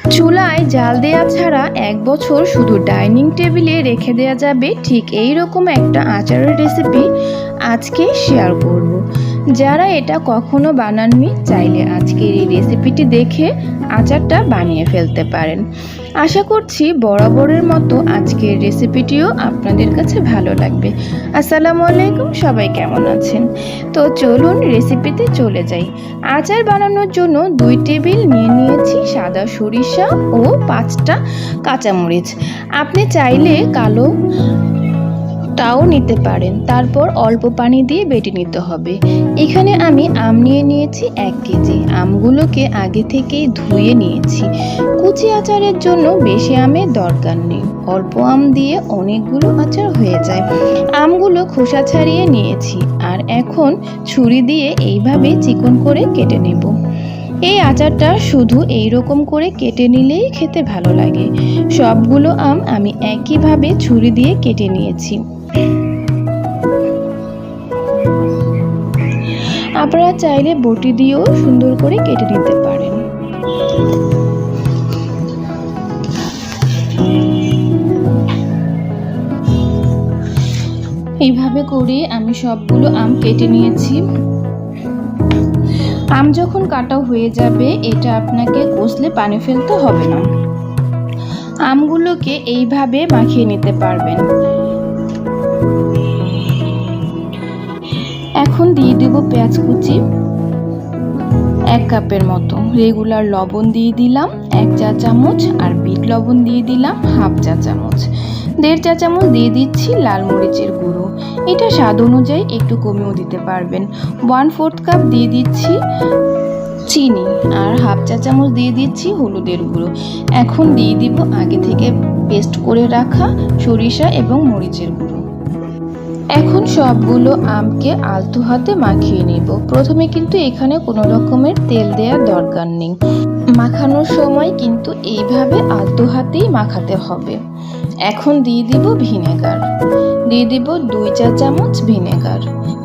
চুলায় জাল দেওয়া ছাড়া 1 বছর শুধু ডাইনিং টেবিলে রেখে দেওয়া যাবে ঠিক এই রকম একটা আচারের রেসিপি আজকে শেয়ার করব। যারা এটা কখনো বানাননি চাইলে আজকের এই রেসিপিটি দেখে আচারটা বানিয়ে ফেলতে পারেন। আশা করছি বরাবরের মতো আজকের রেসিপিটিও আপনাদের কাছে ভালো লাগবে। আসসালামু আলাইকুম, সবাই কেমন আছেন? তো চলুন রেসিপিতে চলে যাই। আচার বানানোর জন্য 2 টেবিল নিয়েছি সাদা সরিষা ও 5টা কাঁচামরিচ। আপনি চাইলে কালো তাও নিতে পারেন। তারপর অল্প পানি দিয়ে বেটে নিতে হবে। এখানে আমি আম নিয়েছি 1 কেজি। আমগুলোকে আগে থেকেই ধুয়ে নিয়েছি। কুচি আচারের জন্য বেশি আমের দরকার নেই, অল্প আম দিয়ে অনেকগুলো আচার হয়ে যায়। আমগুলো খোসা ছাড়িয়ে নিয়েছি আর এখন ছুরি দিয়ে এইভাবে চিকন করে কেটে নেব। এই আচারটা শুধু এই রকম করে কেটে নিলেই খেতে ভালো লাগে। সবগুলো আম আমি একইভাবে ছুরি দিয়ে কেটে নিয়েছি। আপনারা চাইলে বটি দিয়েও সুন্দর করে কেটে নিতে পারেন। এইভাবে করে আমি সবগুলো আম কেটে নিয়েছি। আম যখন কাটা হয়ে যাবে এটা আপনাকে কষলে পানি ফেলতে হবে না। আমগুলোকে এইভাবে মাখিয়ে নিতে পারবেন। এখন দিয়ে দেব পেঁয়াজ কুচি 1 কাপের মতো, রেগুলার লবণ দিয়ে দিলাম 1 চা চামচ আর বিট লবণ দিয়ে দিলাম 1/2 চা চামচ। 1.5 চা চামচ দিয়ে দিচ্ছি লাল মরিচের গুঁড়ো, এটা স্বাদ অনুযায়ী একটু কমেও দিতে পারবেন। 1/4 কাপ দিয়ে দিচ্ছি চিনি আর 1/2 চা চামচ দিয়ে দিচ্ছি হলুদের গুঁড়ো। এখন দিয়ে দিব আগে থেকে পেস্ট করে রাখা সরিষা এবং মরিচের গুঁড়ো। এখন সবগুলো আমকে আলতো হাতে মাখিয়ে নেব। প্রথমে কিন্তু এখানে কোনো রকমের তেল দেওয়ার দরকার নেই। মাখানোর সময় কিন্তু এইভাবে আলতো হাতেই মাখাতে হবে। এখন দিয়ে দিব ভিনেগার, দিয়ে দিব 2 চা চামচ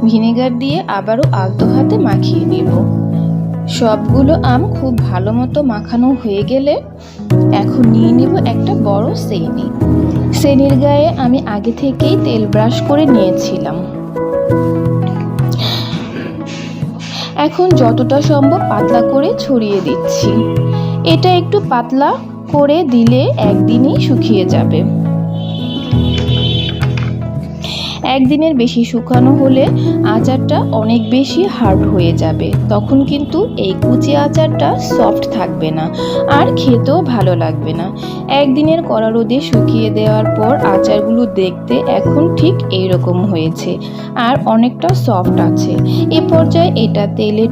ভিনেগার দিয়ে আবারও আলতো হাতে মাখিয়ে নেব। সবগুলো আম খুব ভালো মতো মাখানো হয়ে গেলে এখন নিয়ে নেব একটা বড় সেনির গায়ে আমি আগে থেকেই তেল ব্রাশ করে নিয়েছিলাম। এখন যতটা সম্ভব পাতলা করে ছড়িয়ে দিচ্ছি। এটা একটু পাতলা করে দিলে একদিনই শুকিয়ে যাবে। একদিনের বেশি শুকানো হলে আচারটা অনেক বেশি হার্ড হয়ে যাবে, তখন কিন্তু এই কুচি আচারটা সফট থাকবে না আর খেতেও ভালো লাগবে না। একদিনের কড়া রোদে শুকিয়ে দেওয়ার পর আচারগুলো দেখতে এখন ঠিক এই রকম হয়েছে আর অনেকটা সফট আছে। এ পর্যায়ে এটা তেলে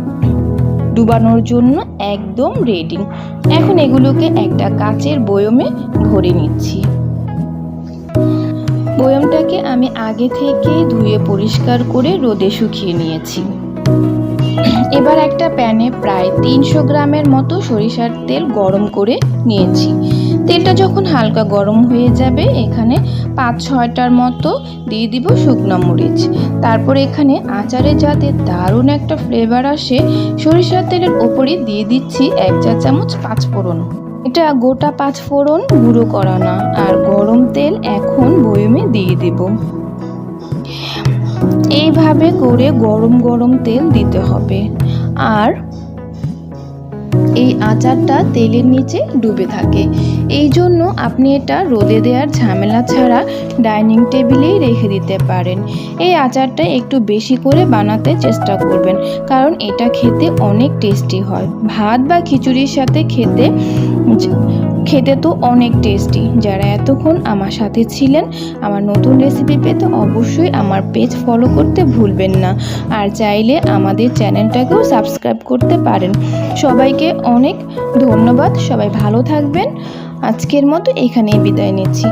ডুবানোর জন্য একদম রেডি। এখন এগুলোকে একটা কাচের বয়মে ভরে নিচ্ছি। বয়মটাকে আমি আগে থেকেই ধুয়ে পরিষ্কার করে রোদে শুকিয়ে নিয়েছি। এবার একটা প্যানে প্রায় 300 গ্রামের মতো সরিষার তেল গরম করে নিয়েছি। তেলটা যখন হালকা গরম হয়ে যাবে এখানে 5-6টার মতো দিয়ে দিব শুকনো মরিচ। তারপর এখানে আচারে যাতে দারুণ একটা ফ্লেভার আসে সরিষার তেলের ওপরে দিয়ে দিচ্ছি 1 চা চামচ 5 ফোড়ন। এটা গোটা 5 ফোড়ন, গুঁড়ো করা না। আর গরম তেল এখন বয়মে দিয়ে দেব। এইভাবে করে গরম তেল দিতে হবে আর এই আচারটা তেলের নিচে ডুবে থাকে। এই জন্য আপনি এটা রোদে দেওয়ার ঝামেলা ছাড়া ডাইনিং টেবিলেই রেখে দিতে পারেন। এই আচারটা একটু বেশি করে বানাতে চেষ্টা করবেন, কারণ এটা খেতে অনেক টেস্টি হয়। ভাত বা খিচুড়ির সাথে খেতে তো অনেক টেস্টি। যারা এতক্ষণ আমার সাথে ছিলেন, আমার নতুন রেসিপি পেতে অবশ্যই আমার পেজ ফলো করতে ভুলবেন না। আর চাইলে আমাদের চ্যানেলটাকেও সাবস্ক্রাইব করতে পারেন। সবাইকে অনেক ধন্যবাদ। সবাই ভালো থাকবেন। আজকের মতো এখানেই বিদায় নিচ্ছি।